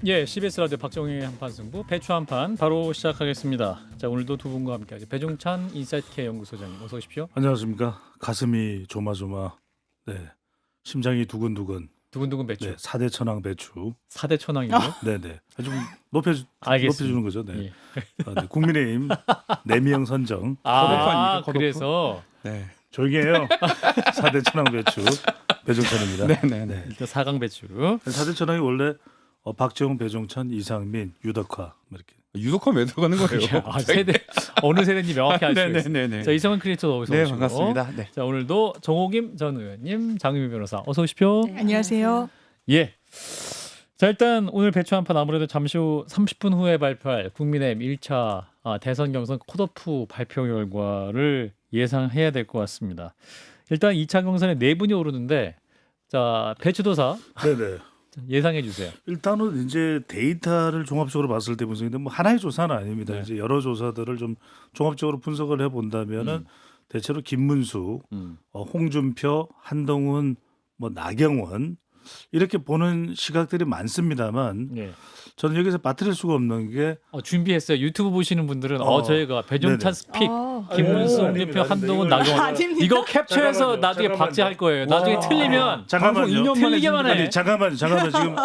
예, CBS 라디오 박정희의 한판 승부 배추 한판 바로 시작하겠습니다. 자, 오늘도 두 분과 함께하죠. 배종찬 인사이트K 연구소장님 어서 오십시오. 안녕하십니까. 가슴이 조마조마, 네, 심장이 두근두근, 두근두근 배추. 네, 4대 천왕 배추, 4대 천왕이요? 네네, 좀 알겠습니다. 높여주는 거죠. 네. 예. 네, 국민의힘 4명 선정. 아, 커버판. 그래서 네. 조용히 해요. 4대 천왕 배추 배종찬입니다. 네네네. 일단 4강 배추. 4대 천왕이 원래 박정훈, 배종찬, 이상민, 유덕화 이렇게. 유독화 왜 들어가는 거예요? 아, 세대 어느 세대인지 명확히 알 수 있습니다. 네네네. 자, 이성은 크리에이터 어서 네, 오시고. 반갑습니다. 네. 자, 오늘도 정호김 전 의원님, 장유미 변호사 어서 오십시오. 네, 안녕하세요. 예. 자, 일단 오늘 배추 한판 아무래도 잠시 후 30분 후에 발표할 국민의힘 1차 대선 경선 컷오프 발표 결과를 예상해야 될 것 같습니다. 일단 2차 경선에 4분이 오르는데 자, 배추도사 네네. 예상해 주세요. 일단은 이제 데이터를 종합적으로 봤을 때 분석인데 뭐 하나의 조사는 아닙니다. 네. 이제 여러 조사들을 좀 종합적으로 분석을 해본다면은 대체로 김문수, 홍준표, 한동훈, 뭐 나경원 이렇게 보는 시각들이 많습니다만 예. 저는 여기서 빠뜨릴 수가 없는 게 준비했어요. 유튜브 보시는 분들은 저희가 배종찬 네네. 스픽, 김문수, 홍준표, 한동훈, 나경원 아닙니다. 이거 capture해서 잠깐만요. 나중에 잠깐만요. 박제할 거예요. 나중에 와. 틀리면 잠깐만요. 방송 2년 틀리기만 해. 아니 잠깐만 지금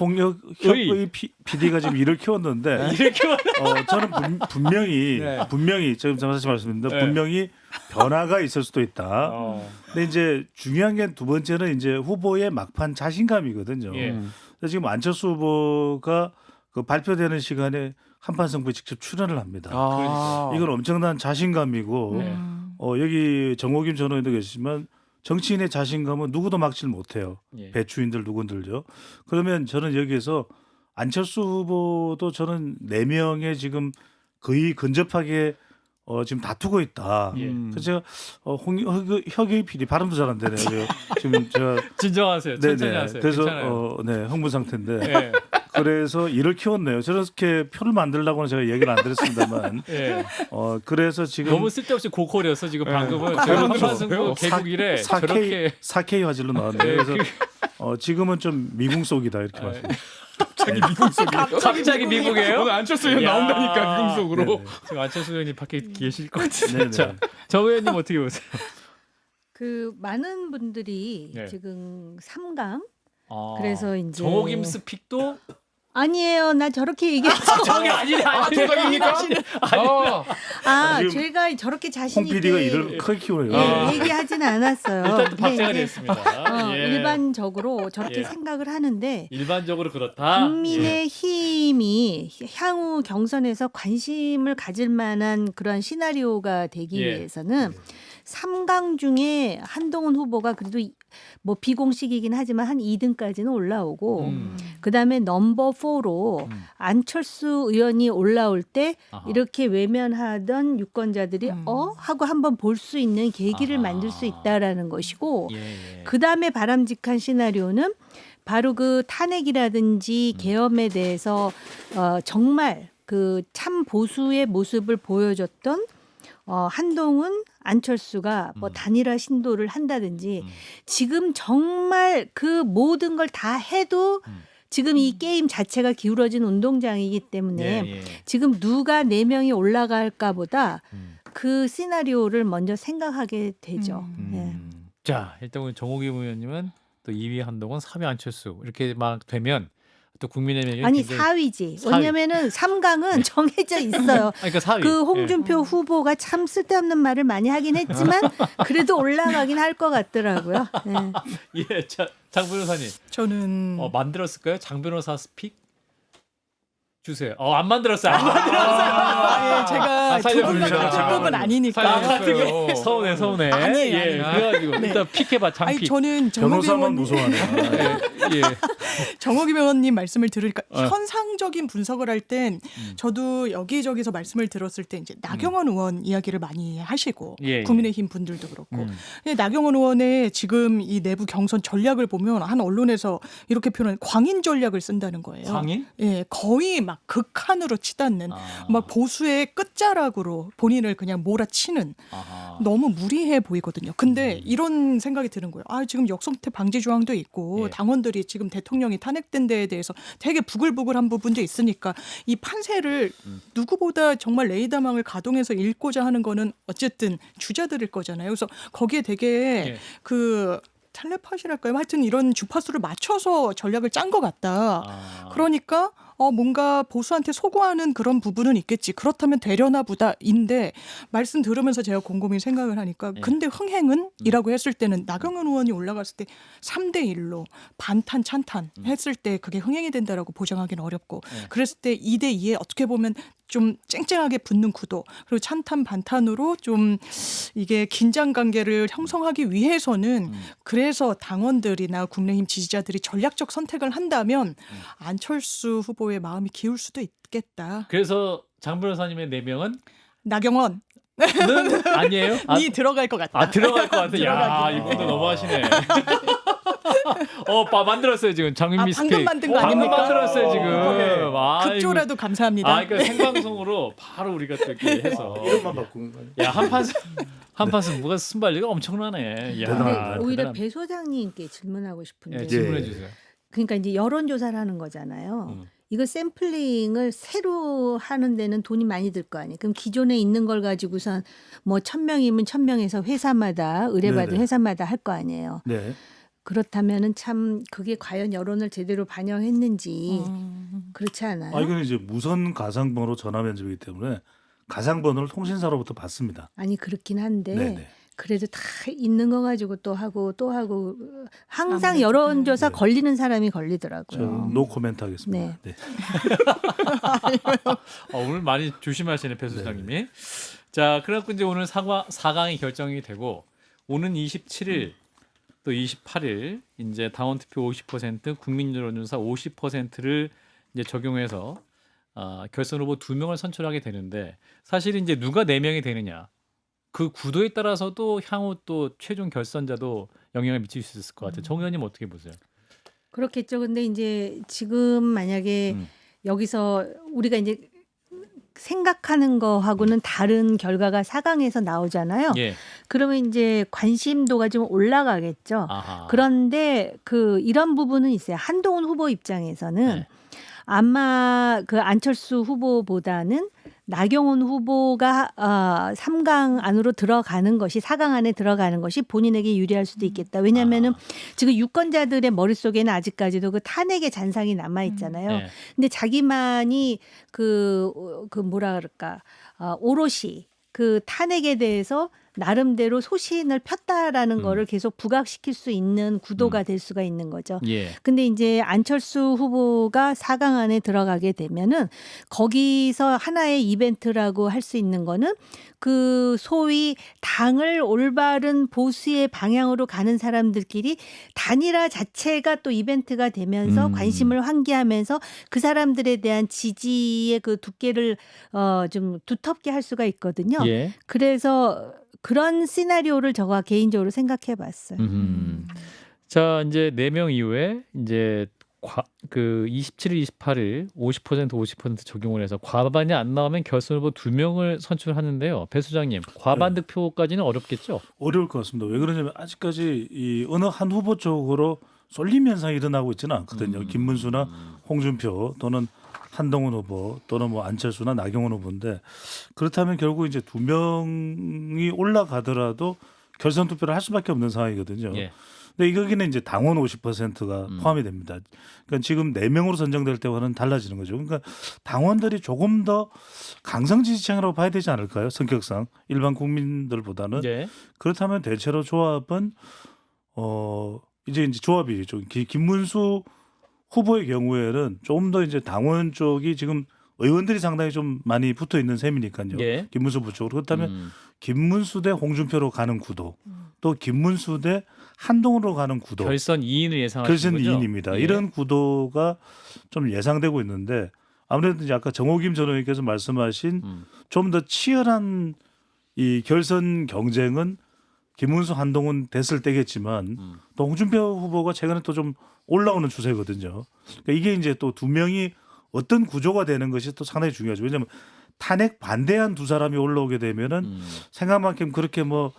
홍역혁의 PD가 지금 일을 키웠는데 이렇게 저는 분명히 지금 다시 말씀드립니다. 네. 분명히 변화가 있을 수도 있다. 근데 이제 중요한 게 두 번째는 이제 후보의 막판 자신감이거든요. 예. 그래서 지금 안철수 후보가 그 발표되는 시간에 한판 승부에 직접 출연을 합니다. 이건 엄청난 자신감이고 네. 여기 정호김 전 의원도 계시지만 정치인의 자신감은 누구도 막질 못해요. 예. 배추인들 누군들요. 그러면 저는 여기에서 안철수 후보도 저는 4명에 지금 거의 근접하게 지금 다투고 있다. 예. 그래서 제가 혁의 PD 발음도 잘 안 되네요. 지금 제가 진정하세요. 천천히 하세요. 그래서 괜찮아요. 흥분 상태인데 예. 그래서 일을 키웠네요. 저렇게 표를 만들려고는 제가 얘기를 안 드렸습니다만 예. 그래서 지금 너무 쓸데없이 고퀄이었어 지금 방금은. 그렇죠. 제가 한판승부 개국일에 4K, 저렇게 4K 화질로 나왔는데 네, 그래서 지금은 좀 미궁 속이다 이렇게 말씀. 갑자기 미국 속이에요. 갑자기 미국이에요? 오늘 안철수 의원 야. 나온다니까 미국 속으로. 지금 안철수 의원님 밖에 계실 것 같은데. 네네. 자, 정 의원님 어떻게 보세요? 그 많은 분들이 네. 지금 3강 아, 그래서 이제 정호김 스픽도 아니에요. 나 저렇게 얘기했어. 정이 아니네. 대박입니까? 지금 제가 저렇게 자신 홍 있게 PD가 일을 크게 키우네요. 얘기하진 않았어요. 일단 또 박제가 네, 됐습니다. 예. 일반적으로 저렇게 예. 생각을 하는데 일반적으로 그렇다. 국민의힘이 향후 경선에서 관심을 가질 만한 그러한 시나리오가 되기 예. 위해서는 3강 중에 한동훈 후보가 그래도 뭐 비공식이긴 하지만 한 2등까지는 올라오고 그다음에 넘버 4로 안철수 의원이 올라올 때 아하. 이렇게 외면하던 유권자들이 하고 한번 볼 수 있는 계기를 아하. 만들 수 있다라는 것이고 예, 예. 그다음에 바람직한 시나리오는 바로 그 탄핵이라든지 계엄에 대해서 정말 그 참 보수의 모습을 보여줬던 한동훈, 안철수가 뭐 단일화 신도를 한다든지 지금 정말 그 모든 걸 다 해도 지금 이 게임 자체가 기울어진 운동장이기 때문에 예, 예. 지금 누가 4명이 올라갈까 보다 그 시나리오를 먼저 생각하게 되죠. 네. 자, 일단 오늘 정호김 의원님은 또 2위 한동훈, 3위 안철수 이렇게 막 되면 또 국민의힘이 아니 굉장히- 4위지. 4위. 왜냐면은 3강은 정해져 있어요. 그러니까 4위. 그 홍준표 후보가 참 쓸데없는 말을 많이 하긴 했지만 그래도 올라가긴 할 것 같더라고요. 네. 예, 자, 장 변호사님 저는 만들었을까요? 장 변호사 스픽 주세요. 안 만들었어요. 안 만들었어요. 제가 살려봅니다. 조금 같은 법은 아니니까. 같은 거 서운해. 아니에요, 예, 아니에요. 그래가지고 네. 일단 픽해봐 장픽. 아니 저는 정호기 변호사만 의원님, 무서워하네. 예, 예. 정호기 의원님 말씀을 들으니까 어. 현상적인 분석을 할 땐 저도 여기저기서 말씀을 들었을 때 이제 나경원 의원 이야기를 많이 하시고 예, 예. 국민의힘 분들도 그렇고 근데 나경원 의원의 지금 이 내부 경선 전략을 보면 한 언론에서 이렇게 표현한 광인 전략을 쓴다는 거예요. 광인? 예, 거의 막 막 극한으로 치닫는 막 보수의 끝자락으로 본인을 그냥 몰아치는 너무 무리해 보이거든요. 근데 이런 생각이 드는 거예요. 아, 지금 역선택 방지 조항도 있고 예. 당원들이 지금 대통령이 탄핵된 데에 대해서 되게 부글부글한 부분도 있으니까 이 판세를 누구보다 정말 레이더망을 가동해서 읽고자 하는 거는 어쨌든 주자들일 거잖아요. 그래서 거기에 되게 예. 그 텔레파시랄까요? 하여튼 이런 주파수를 맞춰서 전략을 짠 것 같다. 그러니까 뭔가 보수한테 소구하는 그런 부분은 있겠지. 그렇다면 되려나 보다인데 말씀 들으면서 제가 곰곰이 생각을 하니까 예. 근데 흥행은? 이라고 했을 때는 나경원 의원이 올라갔을 때 3대 1로 반탄 찬탄 했을 때 그게 흥행이 된다라고 보장하기는 어렵고 예. 그랬을 때 2대 2에 어떻게 보면 좀 쨍쨍하게 붙는 구도 그리고 찬탄 반탄으로 좀 이게 긴장 관계를 형성하기 위해서는 그래서 당원들이나 국민의힘 지지자들이 전략적 선택을 한다면 안철수 후보의 마음이 기울 수도 있겠다. 그래서 장 변호사님의 4명은 나경원 아니에요? 니 들어갈 것 같다. 들어갈 것 같아. 야, 들어가기. 이분도 너무하시네. 만들었어요 지금 장민미 방금 스테이크. 만든 거 방금 아닙니까? 만들었어요 지금. 급조라도 감사합니다. 그러니까 생방송으로 바로 우리가 또 이렇게 해서. 이름만 바꾸는 거예요. 야, 한판은 뭐가 순발력이 엄청나네. 야, 대단하다. 근데 오히려 대단합니다. 배 소장님께 질문하고 싶은데 예, 질문해 예. 주세요. 그러니까 이제 여론조사를 하는 거잖아요. 음. 이거 샘플링을 새로 하는 데는 돈이 많이 들 거 아니에요. 그럼 기존에 있는 걸 가지고선 뭐 1,000명이면 1,000명에서 회사마다 의뢰받은 네네. 회사마다 할 거 아니에요. 네. 그렇다면은 참 그게 과연 여론을 제대로 반영했는지 그렇지 않아요? 이거는 이제 무선 가상번호로 전화 면접이기 때문에 가상번호를 통신사로부터 받습니다. 아니 그렇긴 한데 네네. 그래도 다 있는 거 가지고 또 하고 항상 아무래도, 여론조사 네. 걸리는 사람이 저 걸리더라고요. 노 코멘트 하겠습니다. 네. 네. 오늘 많이 조심하시네 배 소장님이. 자, 그래갖고 이제 오늘 4강이 결정이 되고 오는 27일 또 28일 이제 당원 투표 50%, 국민 여론조사 50%를 이제 적용해서 결선 후보 2명을 선출하게 되는데 사실 이제 누가 4명이 되느냐 그 구도에 따라서도 향후 또 최종 결선자도 영향을 미칠 수 있을 것 같아요. 정 의원님 어떻게 보세요? 그렇겠죠. 근데 이제 지금 만약에 음. 여기서 우리가 이제 생각하는 거하고는 다른 결과가 4강에서 나오잖아요. 예. 그러면 이제 관심도가 좀 올라가겠죠. 아하. 그런데 이런 부분은 있어요. 한동훈 후보 입장에서는 네. 아마 그 안철수 후보보다는 나경원 후보가 3강 안으로 들어가는 것이 4강 안에 들어가는 것이 본인에게 유리할 수도 있겠다. 왜냐하면은 지금 유권자들의 머릿속에는 아직까지도 그 탄핵의 잔상이 남아 있잖아요. 네. 근데 자기만이 그 뭐라 그럴까 오롯이 그 탄핵에 대해서 나름대로 소신을 폈다라는 거를 계속 부각시킬 수 있는 구도가 될 수가 있는 거죠. 예. 근데 이제 안철수 후보가 4강 안에 들어가게 되면은 거기서 하나의 이벤트라고 할 수 있는 거는 그 소위 당을 올바른 보수의 방향으로 가는 사람들끼리 단일화 자체가 또 이벤트가 되면서 관심을 환기하면서 그 사람들에 대한 지지의 그 두께를 좀 두텁게 할 수가 있거든요. 예. 그래서 그런 시나리오를 제가 개인적으로 생각해 봤어요. 자, 이제 4명 이후에 이제 그 27일, 28일 50% 50% 적용을 해서 과반이 안 나오면 결선 후보 2명을 선출하는데요. 배 소장님, 과반 득표까지는 어렵겠죠? 어려울 것 같습니다. 왜 그러냐면 아직까지 이 어느 한 후보 쪽으로 쏠림 현상이 일어나고 있지는 않거든요. 김문수나 홍준표 또는 한동훈 후보 또는 뭐 안철수나 나경원 후보인데 그렇다면 결국 이제 2명이 올라가더라도 결선 투표를 할 수밖에 없는 상황이거든요. 예. 근데 여기는 이제 당원 50%가 포함이 됩니다. 그러니까 지금 4명으로 선정될 때와는 달라지는 거죠. 그러니까 당원들이 조금 더 강성 지지층이라고 봐야 되지 않을까요? 성격상 일반 국민들보다는. 예. 그렇다면 대체로 조합은 이제 조합이 좀 김문수 후보의 경우에는 좀 더 이제 당원 쪽이 지금 의원들이 상당히 좀 많이 붙어 있는 셈이니까요. 예. 김문수 후보 쪽으로. 그렇다면 김문수 대 홍준표로 가는 구도, 또 김문수 대 한동훈으로 가는 구도. 결선 2인을 예상하시는 결선 거죠? 2인입니다. 예. 이런 구도가 좀 예상되고 있는데 아무래도 이제 아까 정호김 전 의원께서 말씀하신 좀 더 치열한 이 결선 경쟁은 김문수, 한동훈 됐을 때겠지만 또 홍준표 후보가 최근에 또 좀 올라오는 추세거든요. 그러니까 이게 이제 또 2명이 어떤 구조가 되는 것이 또 상당히 중요하죠. 왜냐하면 탄핵 반대한 두 사람이 올라오게 되면은 생각만큼 그렇게 뭐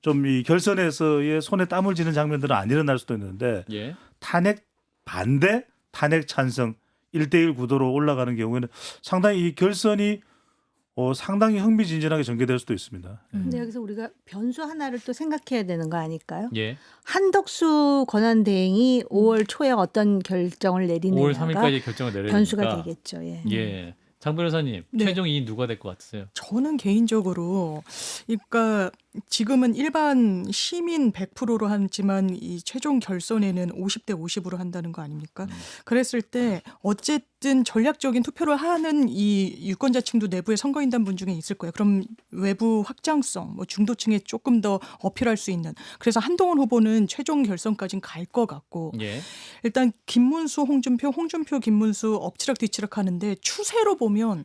좀 이 결선에서의 손에 땀을 쥐는 장면들은 안 일어날 수도 있는데 예. 탄핵 반대, 탄핵 찬성 1대1 구도로 올라가는 경우에는 상당히 이 결선이 상당히 흥미진진하게 전개될 수도 있습니다. 근데 여기서 우리가 변수 하나를 또 생각해야 되는 거 아닐까요? 예. 한덕수 권한대행이 5월 초에 어떤 결정을 5월 내리느냐가 3일까지 결정을 내려야 변수가 되니까. 되겠죠. 예. 예. 장 변호사님, 네. 최종 2인 누가 될 것 같으세요? 저는 개인적으로 그러니까 지금은 일반 시민 100%로 하지만 이 최종 결선에는 50대 50으로 한다는 거 아닙니까? 그랬을 때 어쨌든 전략적인 투표를 하는 이 유권자층도 내부에 선거인단 분 중에 있을 거예요. 그럼 외부 확장성, 뭐 중도층에 조금 더 어필할 수 있는. 그래서 한동훈 후보는 최종 결선까지는 갈 것 같고 예. 일단 김문수, 홍준표, 김문수 엎치락뒤치락 하는데 추세로 보면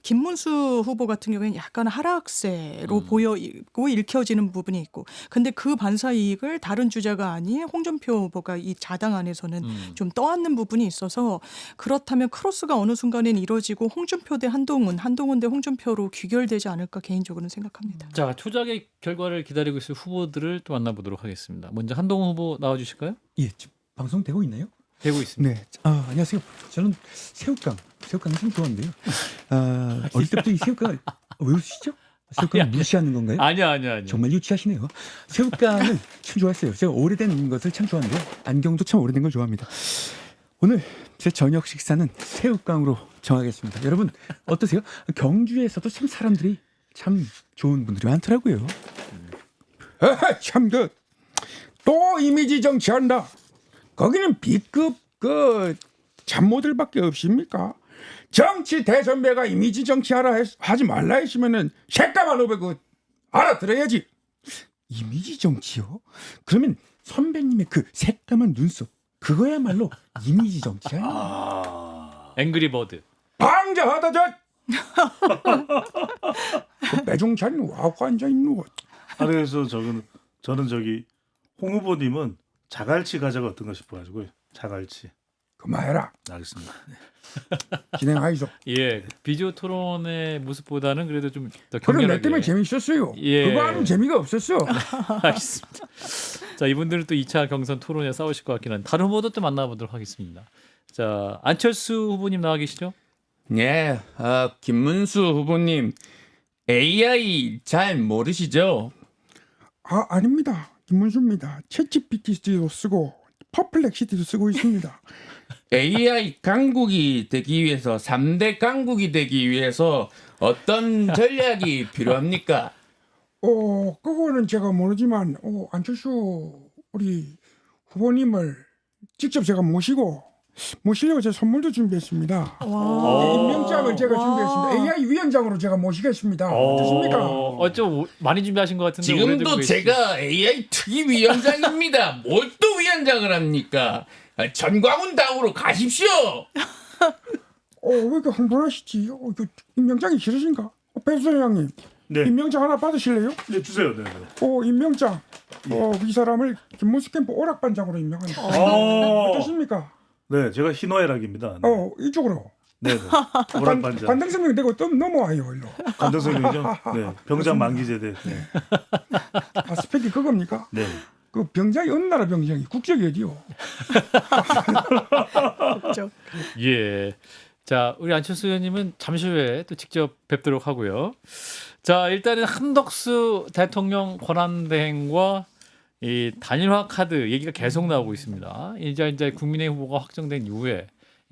김문수 후보 같은 경우에는 약간 하락세로 보여있고 읽혀지는 부분이 있고 근데 그 반사 이익을 다른 주자가 아닌 홍준표 후보가 이 자당 안에서는 좀 떠안는 부분이 있어서 그렇다면 크로스가 어느 순간엔 이루어지고 홍준표 대 한동훈 대 홍준표로 귀결되지 않을까 개인적으로는 생각합니다. 자, 초작의 결과를 기다리고 있을 후보들을 또 만나보도록 하겠습니다. 먼저 한동훈 후보 나와주실까요? 예, 지금 방송 되고 있나요? 되고 있습니다. 네. 안녕하세요. 저는 새우깡 참 좋아하는데요. 어릴 때부터 이 새우깡 왜 웃으시죠? 새우깡 아니. 무시하는 건가요? 아니요. 정말 유치하시네요. 새우깡을 참 좋아했어요. 제가 오래된 것을 참 좋아하는데요. 안경도 참 오래된 걸 좋아합니다. 오늘 제 저녁 식사는 새우깡으로 정하겠습니다. 여러분 어떠세요? 경주에서도 참 사람들이 참 좋은 분들이 많더라고요. 참 또 이미지 정치한다. 거기는 B급 그 참모들밖에 없습니까? 정치 대선배가 이미지 정치하라 하지 말라 했으면은 색감한 후배 그 알아들어야지. 이미지 정치요? 그러면 선배님의 그 새까만 눈썹 그거야말로 이미지 정치 아니에요? 앵그리버드. 방자하다 저. 그 배종찬 와고 앉아 있는 거. 그래서 저는 저기 홍 후보님은 자갈치 가자가 어떤가 싶어가지고요. 자갈치. 그만해라. 알겠습니다. 진행하이소. 예. 비디오 토론의 모습보다는 그래도 좀 더 그럼 내 격렬하게. 때문에 재밌었어요. 예. 그거 하면 재미가 없었어. 알겠습니다. 자, 이분들은 또 2차 경선 토론에 싸우실 것 같긴 한데 다른 후보도 또 만나보도록 하겠습니다. 자, 안철수 후보님 나와 계시죠? 네, 김문수 후보님 AI 잘 모르시죠? 아닙니다. 김문수입니다. 챗GPT도 쓰고 퍼플렉시티도 쓰고 있습니다. AI 강국이 되기 위해서 3대 강국이 되기 위해서 어떤 전략이 필요합니까? 그거는 제가 모르지만 안철수 우리 후보님을 직접 제가 모시려고 제가 선물도 준비했습니다. 임명장을 제가 준비했습니다. AI 위원장으로 제가 모시겠습니다. 어떻습니까? 좀 많이 준비하신 것 같은데 오래 들고 지금도 계시죠? 제가 AI 특위위원장입니다. 뭘 또 위원장을 합니까? 전광훈 당으로 가십시오. 왜 이렇게 흥분하시지? 이거 임명장이 싫으신가? 배 소장님, 네. 임명장 하나 받으실래요? 네, 주세요. 네. 임명장. 이 사람을 김문수 캠프 오락반장으로 임명한다. 어떠십니까? 네, 제가 희노애락입니다. 네. 이쪽으로. 네. 오락반장. 관등성명 되고 또 넘어와요, 일로. 관등성명이죠. 네. 병장 만기제대. 네. 스펙이 그겁니까? 네. 그 병장이 어느 나라 병장이 국적이 어디요? 그렇죠. 예. 자, 우리 안철수 의원님은 잠시 후에 또 직접 뵙도록 하고요. 자, 일단은 한덕수 대통령 권한대행과 이 단일화 카드 얘기가 계속 나오고 있습니다. 이제 국민의힘 후보가 확정된 이후에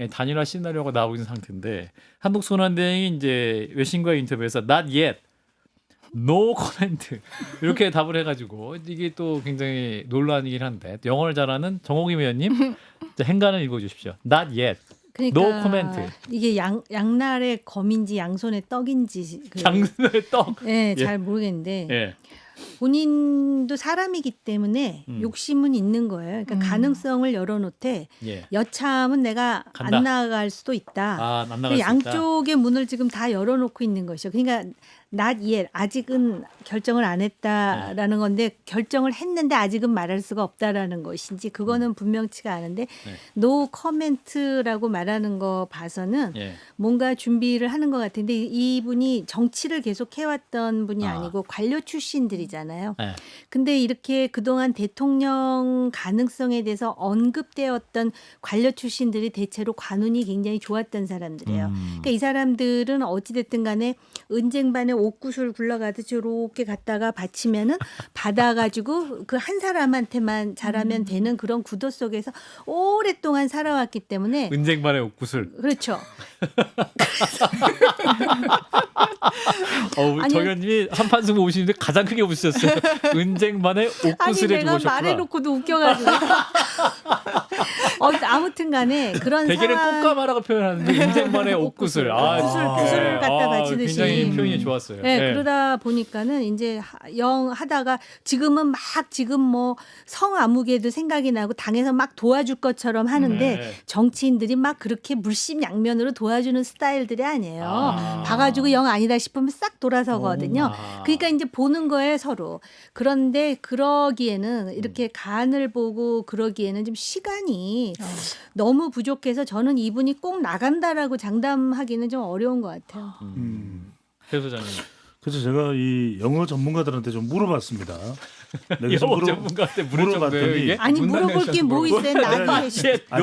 단일화 시나리오가 나오고 있는 상태인데 한덕수 권한대행이 이제 외신과의 인터뷰에서 not yet, no comment 이렇게 답을 해가지고 이게 또 굉장히 논란이긴 한데 영어를 잘하는 정호김 의원님 행간을 읽어주십시오. not yet. 그러니까 No comment. 이게 양날의 검인지 양손의 떡인지 장sun의 떡. 네, 예. 잘 모르겠는데 예. 본인도 사람이기 때문에 욕심은 있는 거예요. 그러니까 가능성을 열어놓되 예. 여참은 내가 간다. 안 나갈 수도 있다. 안 나갈 수 있다. 양쪽의 문을 지금 다 열어놓고 있는 것이죠. 그러니까 not yet 아직은 결정을 안 했다라는 건데 결정을 했는데 아직은 말할 수가 없다라는 것인지 그거는 분명치가 않은데 네. no comment라고 말하는 거 봐서는 예. 뭔가 준비를 하는 것 같은데 이분이 정치를 계속 해왔던 분이 아. 아니고 관료 출신들이잖아요. 네. 근데 이렇게 그동안 대통령 가능성에 대해서 언급되었던 관료 출신들이 대체로 관운이 굉장히 좋았던 사람들이에요. 그러니까 이 사람들은 어찌됐든 간에 은쟁반에 옥구슬 굴러가듯이 이렇게 갔다가 받치면은 받아가지고 그 한 사람한테만 잘하면 되는 그런 구도 속에서 오랫동안 살아왔기 때문에 은쟁반의 옥구슬. 그렇죠. 아니, 정현님이 한판승부 오시는데 가장 크게 웃으셨어요. 은쟁반의 아니 옥구슬에 내가 들어오셨구나. 말해놓고도 웃겨가지고. 아무튼간에 그런 대개는 상황. 꽃가마라고 표현하는데 은쟁반의 옥구슬. 구슬 갖다 바치듯이. 굉장히 표현이 좋았어요. 네, 네. 그러다 보니까는 이제 영 하다가 지금은 지금 뭐 성아무개도 생각이 나고 당에서 막 도와줄 것처럼 하는데 네. 정치인들이 막 그렇게 물심양면으로 도와주는 스타일들이 아니에요. 아. 봐가지고 영 아니다 싶으면 싹 돌아서거든요. 아. 그러니까 이제 보는 거예요 서로. 그런데 그러기에는 이렇게 간을 보고 그러기에는 좀 시간이 너무 부족해서 저는 이분이 꼭 나간다라고 장담하기는 좀 어려운 것 같아요. 배 소장님. 그래서 제가 이 영어 전문가들한테 좀 물어봤습니다. 내가 좀 영어 전문가한테 물을 정도예요 이게? 아니 물어볼 게 뭐 있어요? 나도 아니,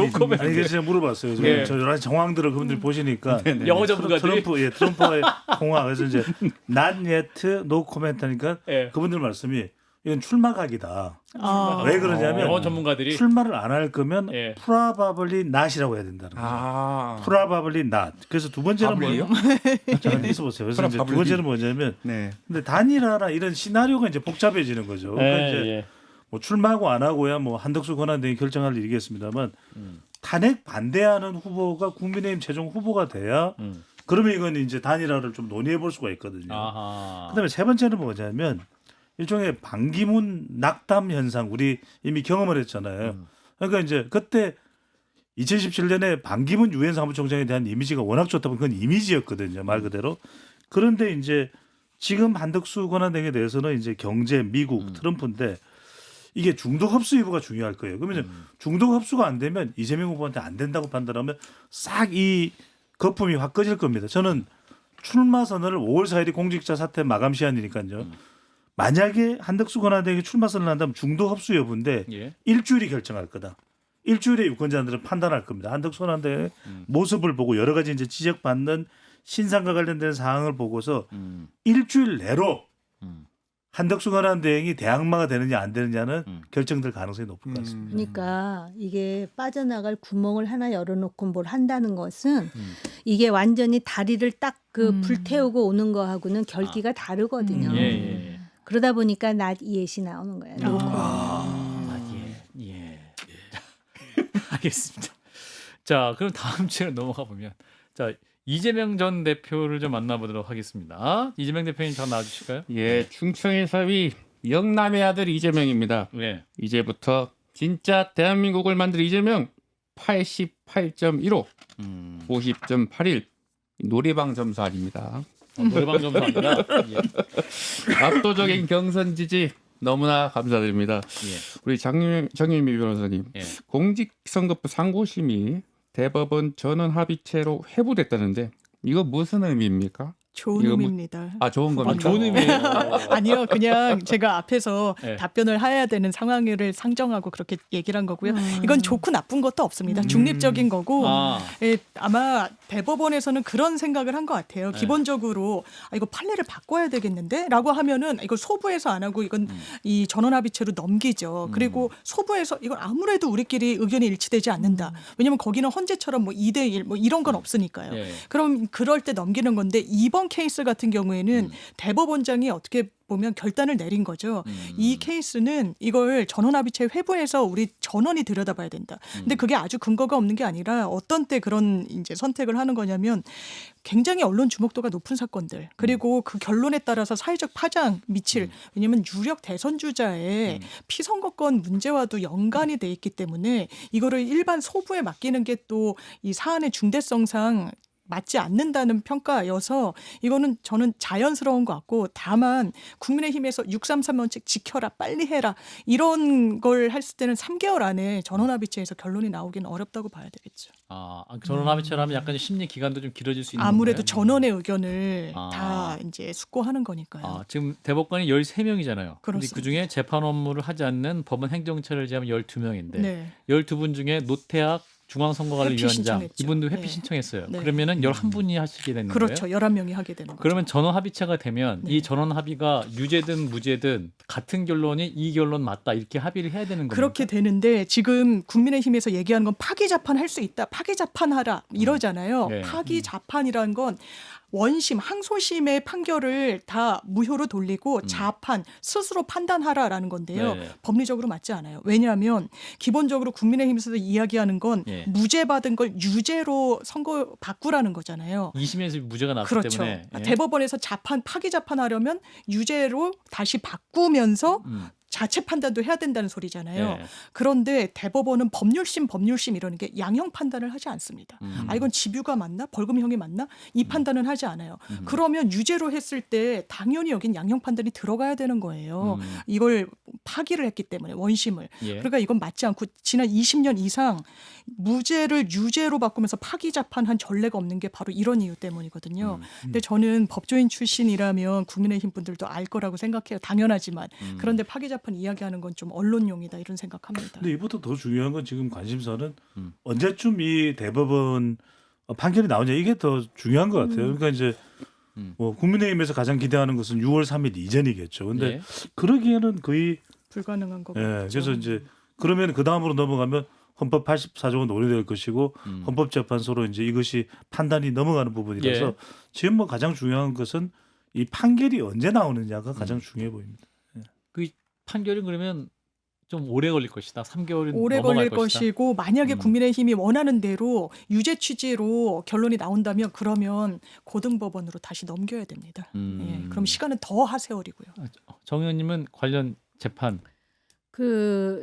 노코멘트. 아니 그래서 제가 물어봤어요. 네. 저 여러 가지 정황들을 그분들이 보시니까 영어 전문가들이? 트럼프와의 통화 그래서 이제 not yet, no comment 하니까 예. 그분들 말씀이 이건 출마각이다. 아. 왜 그러냐면 영어 전문가들이 출마를 안 할 거면 예. probably not이라고 해야 된다는 거예요. 아. probably not. 그래서 두 번째는 바블리요? 뭐예요? 잠깐 있어보세요. 그래서 이제 두 바블리. 번째는 뭐냐면 네. 근데 단일화나 이런 시나리오가 이제 복잡해지는 거죠. 그러니까 예, 이제 예. 뭐 출마하고 안 하고야 뭐 한덕수 권한대행이 결정할 일이겠습니다만 탄핵 반대하는 후보가 국민의힘 최종 후보가 돼야 그러면 이건 이제 단일화를 좀 논의해 볼 수가 있거든요. 아하. 그다음에 세 번째는 뭐냐면 일종의 반기문 낙담 현상 우리 이미 경험을 했잖아요. 그러니까 이제 그때 2017년에 반기문 유엔 사무총장에 대한 이미지가 워낙 좋다 보니 그건 이미지였거든요. 말 그대로. 그런데 이제 지금 한덕수 권한대행에 대해서는 이제 경제, 미국, 트럼프인데 이게 중독 흡수 여부가 중요할 거예요. 그러면 중독 흡수가 안 되면 이재명 후보한테 안 된다고 판단하면 싹 이 거품이 확 꺼질 겁니다. 저는 출마 선언을 5월 4일이 공직자 사퇴 마감 시한이니까요. 만약에 한덕수 권한대행이 출마 선언을 한다면 중도 흡수 여부인데 예. 일주일이 결정할 거다. 일주일에 유권자들은 판단할 겁니다. 한덕수 권한대행의 모습을 보고 여러 가지 이제 지적받는 신상과 관련된 사항을 보고서 일주일 내로 한덕수 권한대행이 대항마가 되느냐 안 되느냐는 결정될 가능성이 높을 것 같습니다. 그러니까 이게 빠져나갈 구멍을 하나 열어놓고 뭘 한다는 것은 이게 완전히 다리를 딱 그 불태우고 오는 거하고는 결기가 다르거든요. 예, 예. 그러다 보니까 not yet이 나오는 거예요. 예. 알겠습니다. 자, 그럼 다음 주에 넘어가 보면 자 이재명 전 대표를 좀 만나보도록 하겠습니다. 이재명 대표님 잠깐 나와주실까요? 예, 충청의 사위 영남의 아들 이재명입니다. 네. 이제부터 진짜 대한민국을 만들 이재명 88.15, 50.81 노래방 점수 아닙니다. 노래방 점수 아니라 예. 압도적인 경선 지지 너무나 감사드립니다. 예. 우리 정일미 변호사님, 예. 공직선거법 상고심이 대법원 전원 합의체로 회부됐다는데 이거 무슨 의미입니까? 좋은 이거 뭐- 의미입니다. 아 좋은 겁니까? 좋은 의미예요. 아니요, 그냥 제가 앞에서 네. 답변을 해야 되는 상황을 상정하고 그렇게 얘기를 한 거고요. 이건 좋고 나쁜 것도 없습니다. 중립적인 거고 아, 예, 아마 대법원에서는 그런 생각을 한 것 같아요. 네. 기본적으로 이거 판례를 바꿔야 되겠는데라고 하면은 이거 소부에서 안 하고 이건 이 전원합의체로 넘기죠. 그리고 소부에서 이건 아무래도 우리끼리 의견이 일치되지 않는다. 왜냐하면 거기는 헌재처럼 뭐 2대1 뭐 이런 건 없으니까요. 예. 그럼 그럴 때 넘기는 건데 이번 케이스 같은 경우에는 대법원장이 어떻게 보면 결단을 내린 거죠. 이 케이스는 이걸 전원합의체 회부해서 우리 전원이 들여다봐야 된다. 근데 그게 아주 근거가 없는 게 아니라 어떤 때 그런 이제 선택을 하는 거냐면 굉장히 언론 주목도가 높은 사건들 그리고 그 결론에 따라서 사회적 파장 미칠 왜냐하면 유력 대선 주자의 피선거권 문제와도 연관이 돼 있기 때문에 이거를 일반 소부에 맡기는 게 또 이 사안의 중대성상 맞지 않는다는 평가여서 이거는 저는 자연스러운 것 같고 다만 국민의힘에서 633원칙 지켜라 빨리 해라 이런 걸 했을 때는 3개월 안에 전원합의체에서 결론이 나오기는 어렵다고 봐야 되겠죠. 전원합의체라면 약간 심리 기간도 좀 길어질 수 있는 아무래도 건가요? 전원의 의견을 아. 다 이제 숙고하는 거니까요. 지금 대법관이 13명이잖아요. 근데 그렇습니다. 그중에 재판 업무를 하지 않는 법원 행정처를 제하면 12명인데 네. 12분 중에 노태학 중앙선거관리위원장 회피 신청했죠. 이분도 회피 네. 신청했어요. 네. 그러면 11분이 하시게 되는 그렇죠. 거예요. 11명이 하게 되는 거죠. 그러면 전원 합의체가 되면 네. 이 전원 합의가 유죄든 무죄든 같은 결론이 이 결론 맞다 이렇게 합의를 해야 되는 겁니다. 그렇게 되는데 지금 국민의힘에서 얘기하는 건 파기 자판 할 수 있다. 파기 자판하라 이러잖아요. 네. 파기 자판이라는 건 원심, 항소심의 판결을 다 무효로 돌리고 자판 스스로 판단하라라는 건데요. 네. 법리적으로 맞지 않아요. 왜냐하면 기본적으로 국민의힘에서 이야기하는 건 예. 무죄 받은 걸 유죄로 선고 바꾸라는 거잖아요. 2심에서 무죄가 났기 그렇죠. 때문에 예. 대법원에서 파기 자판하려면 유죄로 다시 바꾸면서 음. 자체 판단도 해야 된다는 소리잖아요. 예. 그런데 대법원은 법률심 이러는 게 양형 판단을 하지 않습니다. 이건 집유가 맞나 벌금형이 맞나 이 판단은 하지 않아요. 그러면 유죄로 했을 때 당연히 여긴 양형 판단이 들어가야 되는 거예요. 이걸 파기를 했기 때문에 원심을. 예. 그러니까 이건 맞지 않고 지난 20년 이상 무죄를 유죄로 바꾸면서 파기 자판한 전례가 없는 게 바로 이런 이유 때문이거든요. 근데 저는 법조인 출신이라면 국민의힘 분들도 알 거라고 생각해요. 당연하지만. 그런데 파기 자판 이야기하는 건 좀 언론용이다 이런 생각합니다. 근데 이보다 더 중요한 건 지금 관심사는 언제쯤 이 대법원 판결이 나오냐 이게 더 중요한 것 같아요. 그러니까 이제 뭐 국민의힘에서 가장 기대하는 것은 6월 3일 이전이겠죠. 근데 예. 그러기에는 거의 불가능한 거죠. 그래서 이제 그러면 그 다음으로 넘어가면 헌법 84조가 논의될 것이고 헌법재판소로 이제 이것이 판단이 넘어가는 부분이라서 예. 지금 뭐 가장 중요한 것은 이 판결이 언제 나오느냐가 가장 중요해 보입니다. 그 판결이 그러면 좀 오래 걸릴 것이다. 3개월이 오래 넘어갈 걸릴 것이다. 것이고 만약에 국민의힘이 원하는 대로 유죄 취지로 결론이 나온다면 그러면 고등법원으로 다시 넘겨야 됩니다. 예, 그럼 시간은 더 하세월이고요. 정 의원님은 관련 재판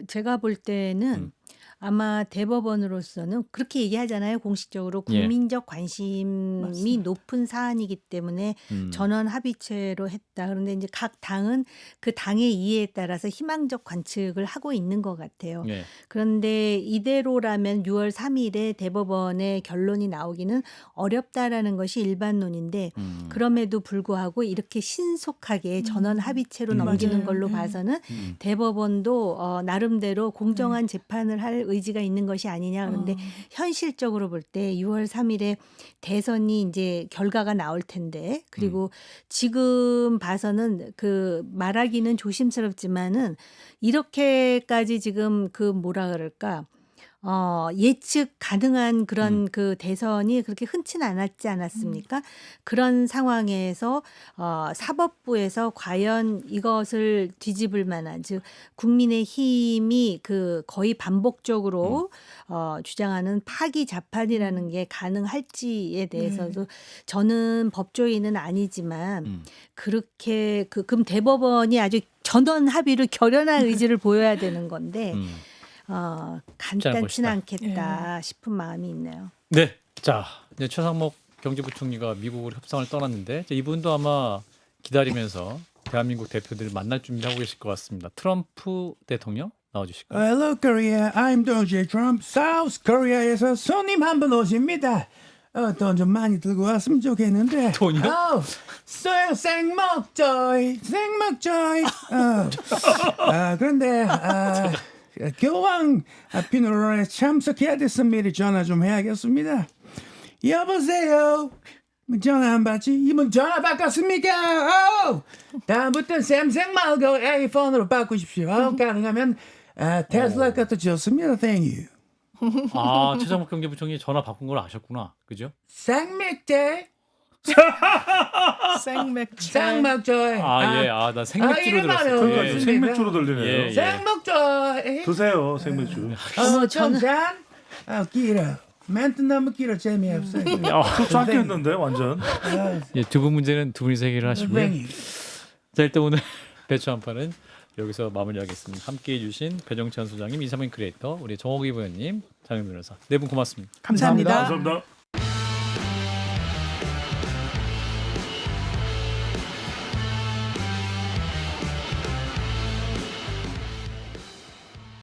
제가 볼 때는 아마 대법원으로서는 그렇게 얘기하잖아요. 공식적으로 예. 국민적 관심이 맞습니다. 높은 사안이기 때문에 전원 합의체로 했다. 그런데 이제 각 당은 그 당의 이해에 따라서 희망적 관측을 하고 있는 것 같아요. 예. 그런데 이대로라면 6월 3일에 대법원의 결론이 나오기는 어렵다라는 것이 일반론인데 그럼에도 불구하고 이렇게 신속하게 전원 합의체로 넘기는 맞아요. 걸로 네. 봐서는 대법원도 나름대로 공정한 재판을 할 의지가 있는 것이 아니냐. 그런데 현실적으로 볼 때 6월 3일에 대선이 이제 결과가 나올 텐데 그리고 지금 봐서는 말하기는 조심스럽지만은 이렇게까지 지금 뭐라 그럴까 예측 가능한 그런 그 대선이 그렇게 흔치는 않았지 않았습니까? 그런 상황에서 사법부에서 과연 이것을 뒤집을 만한 즉 국민의힘이 거의 반복적으로 주장하는 파기 자판이라는 게 가능할지에 대해서도 저는 법조인은 아니지만 그렇게 그럼 대법원이 아주 전원 합의를 결연한 의지를 보여야 되는 건데 간단치는 것이다. 않겠다 싶은 마음이 있네요. 네. 자, 이제 최상목 경제부총리가 미국으로 협상을 떠났는데 이제 이분도 아마 기다리면서 대한민국 대표들을 만날 준비하고 계실 것 같습니다. 트럼프 대통령 나와주실까요? Hello Korea, I'm Donald J. Trump. South Korea에서 손님 한 분 오십니다. 돈 좀 많이 들고 왔으면 좋겠는데. 돈이요? 생먹조이. 그런데 교황 피노럴에 참석해야 돼서 미리 전화 좀 해야겠습니다. 여보세요. 전화 안 받지? 이분 전화 바꿨습니까? 다음부터 샘생 말고 아이폰으로 바꾸십시오. 가능하면 테슬라 것도 좋습니다. Thank you. 최상목 경제부총리 전화 바꾼 걸 아셨구나. 그죠? 생맥제. 생맥주. 생맥조이. 나 생맥주로 이름 들었어요. 알아요. 그러니까 생맥주로 들리네요. 예. 생맥조이. 드세요 생맥주. 청산. 길어. 멘트 너무 길어 재미없어요. 저 아꼈는데 완전. 예, 두분 문제는 두 분이서 해결을 하시고요. Thank you. 자, 일단 오늘 배추 한판은 여기서 마무리하겠습니다. 함께해 주신 배정찬 소장님, 이상민 크리에이터, 우리 정옥희 부원님, 장영 변호사 네 분 고맙습니다. 감사합니다. 감사합니다.